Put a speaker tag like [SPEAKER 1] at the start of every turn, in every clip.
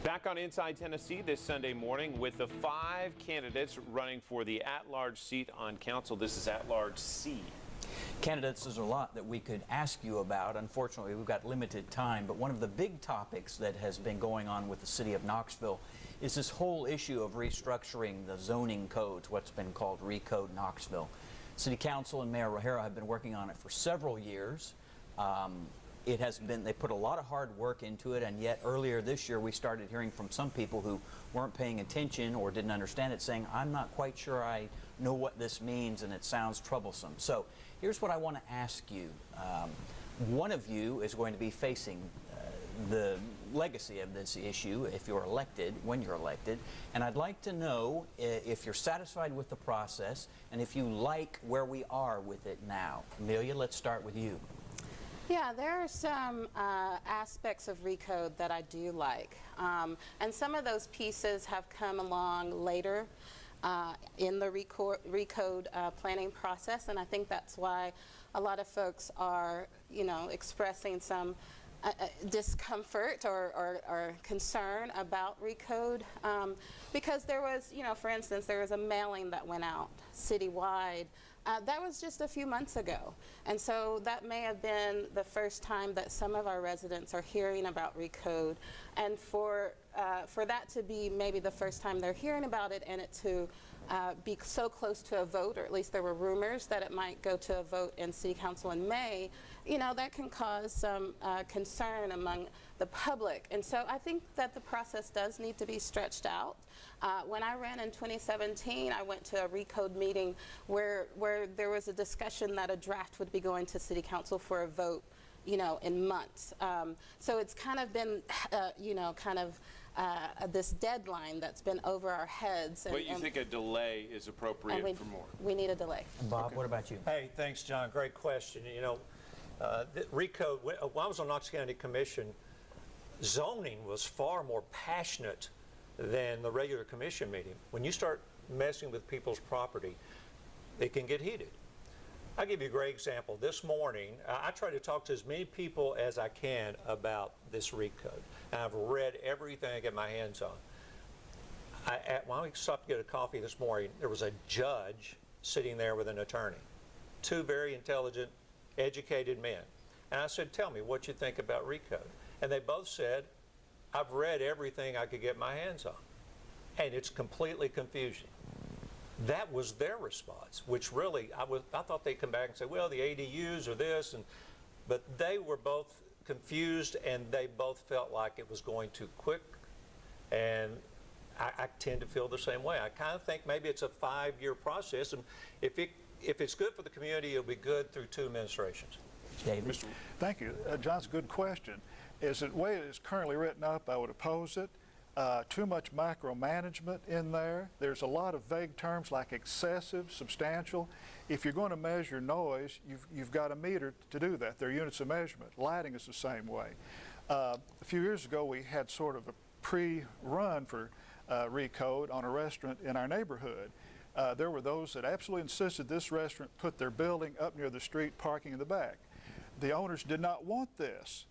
[SPEAKER 1] Back on Inside Tennessee this Sunday morning with the 5 candidates running for the at-large seat on council. This is at-large C.
[SPEAKER 2] Candidates, there's a lot that we could ask you about. Unfortunately, we've got limited time, but one of the big topics that has been going on with the city of Knoxville is this whole issue of restructuring the zoning codes, what's been called Recode Knoxville. City Council and Mayor O'Hara have been working on it for several years. They put a lot of hard work into it, and yet earlier this year we started hearing from some people who weren't paying attention or didn't understand it, saying, I'm not quite sure I know what this means and it sounds troublesome. So here's what I want to ask you. One of you is going to be facing the legacy of this issue if you're elected, when you're elected, and I'd like to know if you're satisfied with the process and if you like where we are with it now. Amelia, let's start with you.
[SPEAKER 3] Yeah, there are some aspects of Recode that I do like, and some of those pieces have come along later in the Recode planning process, and I think that's why a lot of folks are, expressing some discomfort or concern about Recode, because there was, for instance, there was a mailing that went out citywide. That was just a few months ago, and so that may have been the first time that some of our residents are hearing about Recode, and for that to be maybe the first time they're hearing about it, and it to be so close to a vote, or at least there were rumors that it might go to a vote in City Council in May, that can cause some concern among the public. And so I think that the process does need to be stretched out. When I ran in 2017, I went to a Recode meeting where there was a discussion that a draft would be going to City Council for a vote, in months. So it's kind of been, this deadline that's been over our heads.
[SPEAKER 1] But you think a delay is appropriate for more?
[SPEAKER 3] We need a delay.
[SPEAKER 2] And Bob, what about you?
[SPEAKER 4] Hey, thanks, John. Great question. Recode, when I was on Knox County Commission, zoning was far more passionate than the regular commission meeting. When you start messing with people's property, it can get heated. I'll give you a great example. This morning, I try to talk to as many people as I can about this Recode. And I've read everything I get my hands on. When I stopped to get a coffee this morning, there was a judge sitting there with an attorney. 2 very intelligent, educated men. And I said, tell me what you think about Recode. And they both said, I've read everything I could get my hands on. And it's completely confusing. That was their response, which really, I thought they'd come back and say, well, the ADUs are this, but they were both confused, and they both felt like it was going too quick. And I tend to feel the same way. I kind of think maybe it's a 5-year process, and if it's good for the community, it'll be good through 2 administrations.
[SPEAKER 2] David?
[SPEAKER 5] Thank you. John's a good question. As the way it is currently written up, I would oppose it. Too much micromanagement in there. There's a lot of vague terms like excessive, substantial. If you're going to measure noise, you've got a meter to do that. There are units of measurement. Lighting is the same way. A few years ago, we had sort of a pre-run for Recode on a restaurant in our neighborhood. There were those that absolutely insisted this restaurant put their building up near the street, parking in the back. The owners did not want this.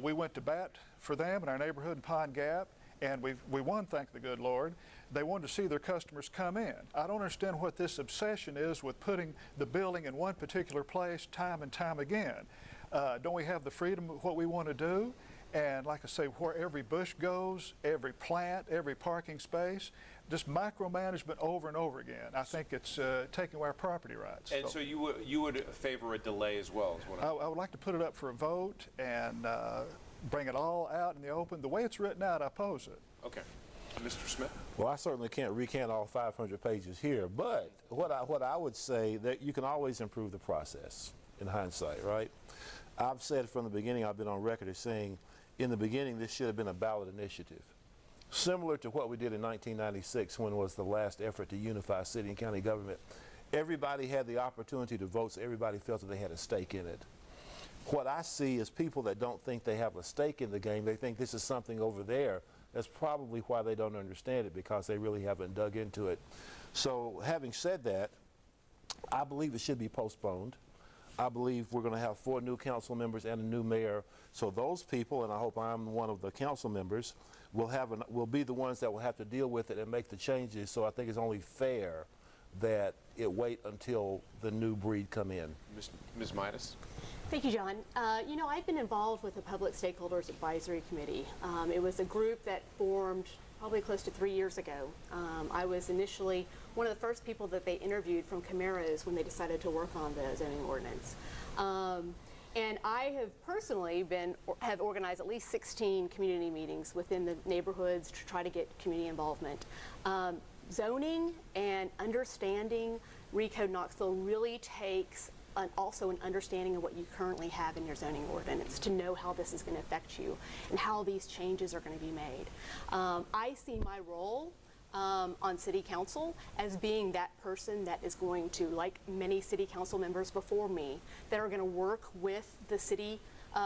[SPEAKER 5] We went to bat for them in our neighborhood in Pine Gap, and we won, thank the good Lord. They wanted to see their customers come in. I don't understand what this obsession is with putting the building in one particular place time and time again. Don't we have the freedom of what we want to do? And like I say, where every bush goes, every plant, every parking space, just micromanagement over and over again. I think it's taking away our property rights.
[SPEAKER 1] And so you would favor a delay as well, is what
[SPEAKER 5] I would like to put it up for a vote and bring it all out in the open. The way it's written out, I oppose it.
[SPEAKER 1] Okay. Mr. Smith?
[SPEAKER 6] Well, I certainly can't recant all 500 pages here, but what I would say that you can always improve the process in hindsight, right? I've said from the beginning, I've been on record as saying, in the beginning, this should have been a ballot initiative. Similar to what we did in 1996 when it was the last effort to unify city and county government. Everybody had the opportunity to vote, so everybody felt that they had a stake in it. What I see is people that don't think they have a stake in the game. They think this is something over there. That's probably why they don't understand it, because they really haven't dug into it. So having said that, I believe it should be postponed. I believe we're going to have 4 new council members and a new mayor. So those people, and I hope I'm one of the council members, will be the ones that will have to deal with it and make the changes. So I think it's only fair that it wait until the new breed come in.
[SPEAKER 1] Ms. Midas?
[SPEAKER 7] Thank you, John. You know, I've been involved with the Public Stakeholders Advisory Committee. It was a group that formed probably close to 3 years ago. I was initially one of the first people that they interviewed from Camaros when they decided to work on the zoning ordinance. And I have personally have organized at least 16 community meetings within the neighborhoods to try to get community involvement. Zoning and understanding Recode Knoxville really takes also an understanding of what you currently have in your zoning ordinance to know how this is going to affect you and how these changes are going to be made. I see my role on city council as being that person that is going to, like many city council members before me, that are going to work with the city,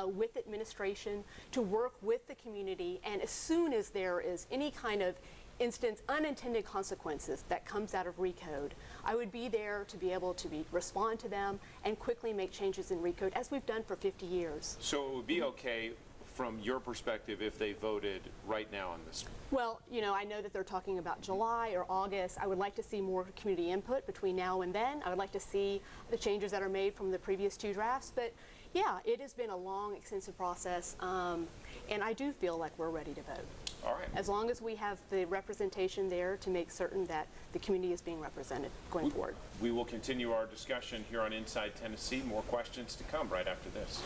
[SPEAKER 7] with administration, to work with the community, and as soon as there is any kind of unintended consequences that comes out of Recode, I would be there to be able to respond to them and quickly make changes in Recode, as we've done for 50 years.
[SPEAKER 1] So it would be okay from your perspective if they voted right now on this?
[SPEAKER 7] Well, you know, I know that they're talking about July or August. I would like to see more community input between now and then. I would like to see the changes that are made from the previous 2 drafts. But yeah, it has been a long, extensive process, and I do feel like we're ready to vote.
[SPEAKER 1] All right.
[SPEAKER 7] As long as we have the representation there to make certain that the community is being represented going forward.
[SPEAKER 1] We will continue our discussion here on Inside Tennessee. More questions to come right after this.